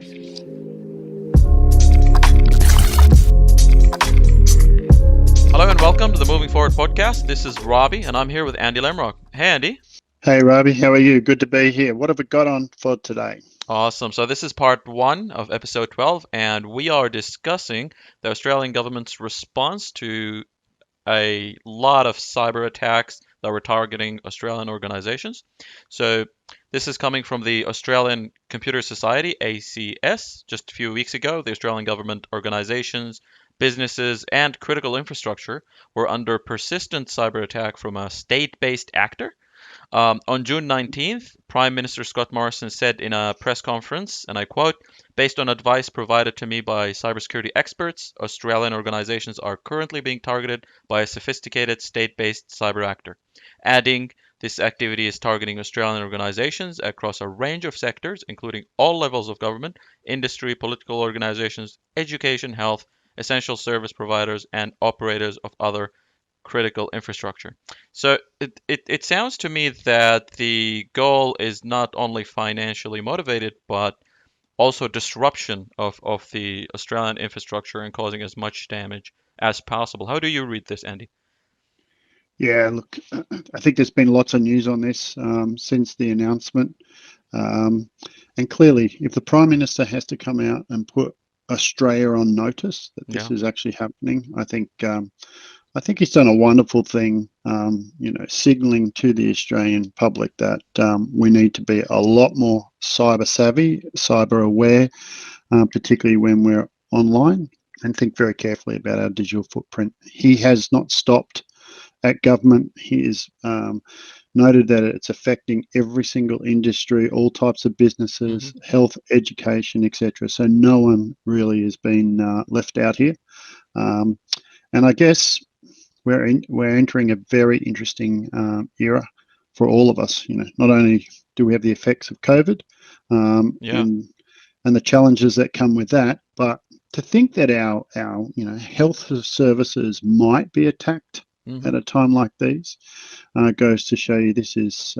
Hello and welcome to the Moving Forward podcast. This is Rabi and I'm here with Andy Lamrock. Hey Andy. Hey Rabi, how are you? Good to be here. What have we got on for today? Awesome. So this is part one of episode 12 and we are discussing the Australian government's response to a lot of cyber attacks that were targeting Australian organizations. So this is coming from the Australian Computer Society, ACS. Just a few weeks ago, the Australian government organizations, businesses, and critical infrastructure were under persistent cyber attack from a state-based actor. On June 19th, Prime Minister Scott Morrison said in a press conference, and I quote, "Based on advice provided to me by cybersecurity experts, Australian organizations are currently being targeted by a sophisticated state-based cyber actor." Adding, "This activity is targeting Australian organizations across a range of sectors, including all levels of government, industry, political organizations, education, health, essential service providers, and operators of other critical infrastructure." So it sounds to me that the goal is not only financially motivated, but also disruption of the Australian infrastructure and causing as much damage as possible. How do you read this, Andy? Yeah, look, I think there's been lots of news on this since the announcement. Um, and clearly, if the Prime Minister has to come out and put Australia on notice that this Yeah. is actually happening, I think he's done a wonderful thing, signalling to the Australian public that we need to be a lot more cyber savvy, cyber aware, particularly when we're online, and think very carefully about our digital footprint. He has not stopped at government. He has noted that it's affecting every single industry, all types of businesses, Hmm. health, education, etc. So no one really has been left out here. Um, and I guess we're entering a very interesting era for all of us. Not only do we have the effects of COVID Yeah. and the challenges that come with that, but to think that our health services might be attacked Hmm. at a time like these goes to show you this is,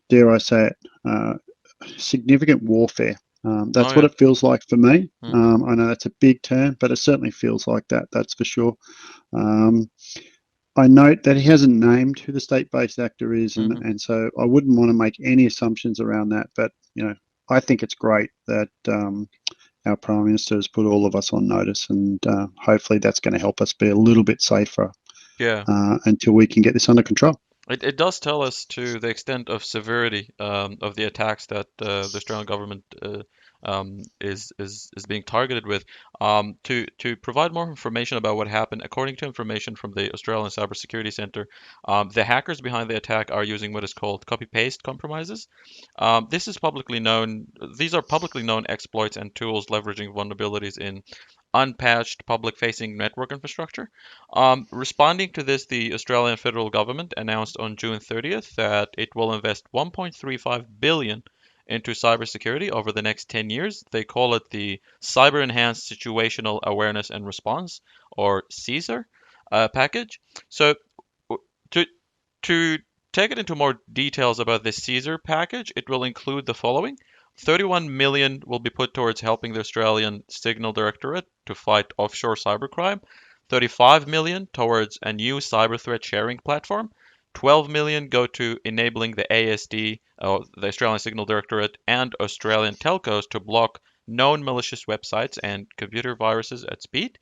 dare I say it, significant warfare. Oh That's what yeah. it feels like for me. Hmm. I know that's a big term, but it certainly feels like that. That's for sure. Um, I note that he hasn't named who the state-based actor is, and, Hmm. and so I wouldn't want to make any assumptions around that. But I think it's great that our Prime Minister has put all of us on notice, and hopefully that's going to help us be a little bit safer Yeah. until we can get this under control. It does tell us to the extent of severity of the attacks that the Australian government is being targeted with. To provide more information about what happened, according to information from the Australian Cybersecurity Centre, the hackers behind the attack are using what is called copy-paste compromises. This is publicly known. These are publicly known exploits and tools leveraging vulnerabilities in unpatched public-facing network infrastructure. Responding to this, the Australian federal government announced on June 30th that it will invest 1.35 billion into cybersecurity over the next 10 years. They call it the Cyber Enhanced Situational Awareness and Response, or CSAR, package. So, to to take it into more details about this CSAR package, it will include the following. 31 million will be put towards helping the Australian Signal Directorate to fight offshore cybercrime. 35 million towards a new cyber threat sharing platform. 12 million go to enabling the ASD, the Australian Signal Directorate, and Australian telcos to block known malicious websites and computer viruses at speed.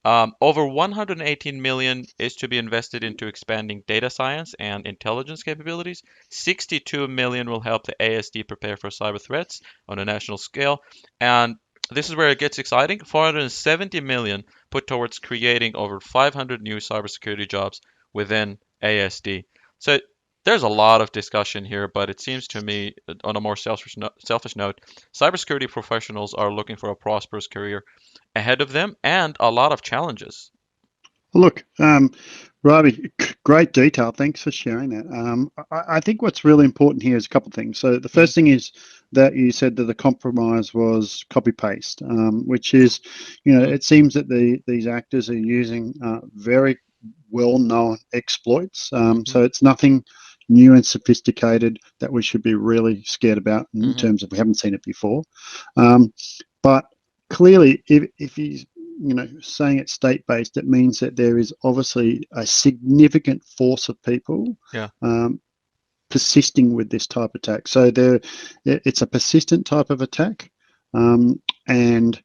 Over 118 million is to be invested into expanding data science and intelligence capabilities. 62 million will help the ASD prepare for cyber threats on a national scale. And this is where it gets exciting. 470 million put towards creating over 500 new cybersecurity jobs within ASD. So there's a lot of discussion here, but it seems to me, on a more selfish note, cybersecurity professionals are looking for a prosperous career ahead of them and a lot of challenges. Look, Ravi, great detail. Thanks for sharing that. I think what's really important here is a couple of things. So the Mm, first thing is that you said that the compromise was copy paste, which is, mhm, it seems that these actors are using very well known exploits. mhm, So it's nothing new and sophisticated that we should be really scared about in Hmm. terms of we haven't seen it before. Um, but clearly, if he's saying it's state-based, it means that there is obviously a significant force of people Yeah. um, persisting with this type of attack. So it's a persistent type of attack, and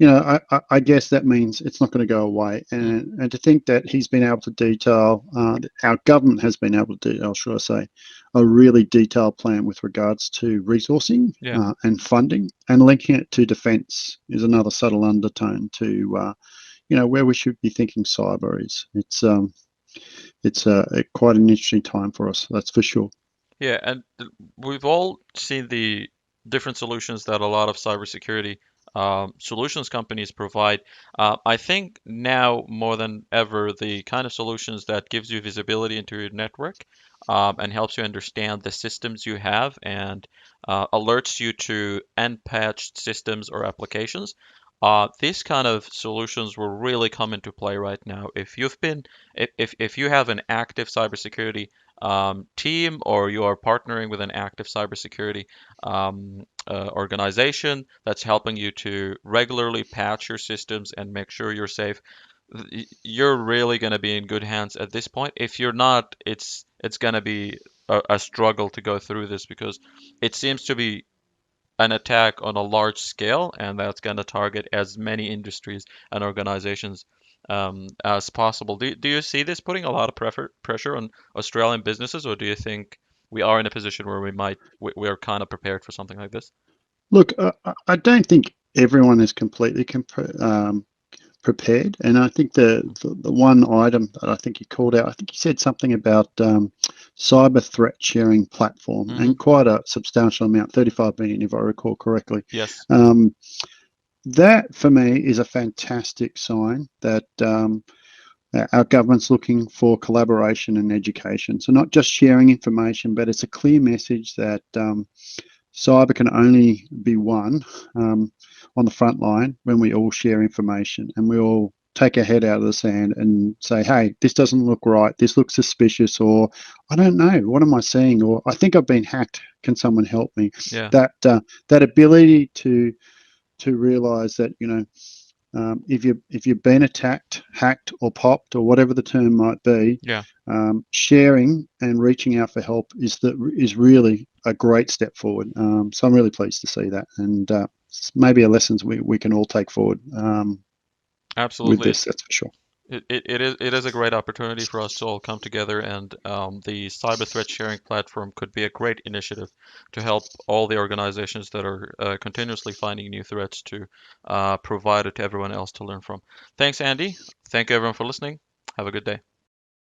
I guess that means it's not going to go away. Mm. And to think that he's been able to detail, our government has been able to detail, should I say, a really detailed plan with regards to resourcing Yeah. and funding, and linking it to defence is another subtle undertone to where we should be thinking cyber is. It's quite an interesting time for us, that's for sure. Yeah, and we've all seen the different solutions that a lot of cybersecurity solutions companies provide. I think now more than ever, the kind of solutions that gives you visibility into your network and helps you understand the systems you have and alerts you to unpatched systems or applications. These kind of solutions will really come into play right now. If you have an active cybersecurity team or you are partnering with an active cybersecurity organization that's helping you to regularly patch your systems and make sure you're safe, you're really going to be in good hands at this point. If you're not, it's going to be a struggle to go through this because it seems to be an attack on a large scale, and that's going to target as many industries and organizations as possible. Do you see this putting a lot of pressure on Australian businesses, or do you think we are in a position where we are kind of prepared for something like this? Look, I don't think everyone is completely prepared. And I think the one item that I think you called out, I think you said something about cyber threat sharing platform, Hmm. and quite a substantial amount, 35 million, if I recall correctly. Yes. Um, that for me is a fantastic sign that our government's looking for collaboration and education. So not just sharing information, but it's a clear message that cyber can only be won on the front line when we all share information and we all take our head out of the sand and say, hey, this doesn't look right. This looks suspicious, or I don't know. What am I seeing? Or I think I've been hacked. Can someone help me? Yeah. That ability to realize that if you've been attacked, hacked, or popped, or whatever the term might be, Yeah. sharing and reaching out for help is really a great step forward. So I'm really pleased to see that, and maybe a lessons we can all take forward with Absolutely. this. That's for sure. It is a great opportunity for us to all come together, and the cyber threat sharing platform could be a great initiative to help all the organizations that are continuously finding new threats to provide it to everyone else to learn from. Thanks, Andy. Thank you everyone for listening. Have a good day.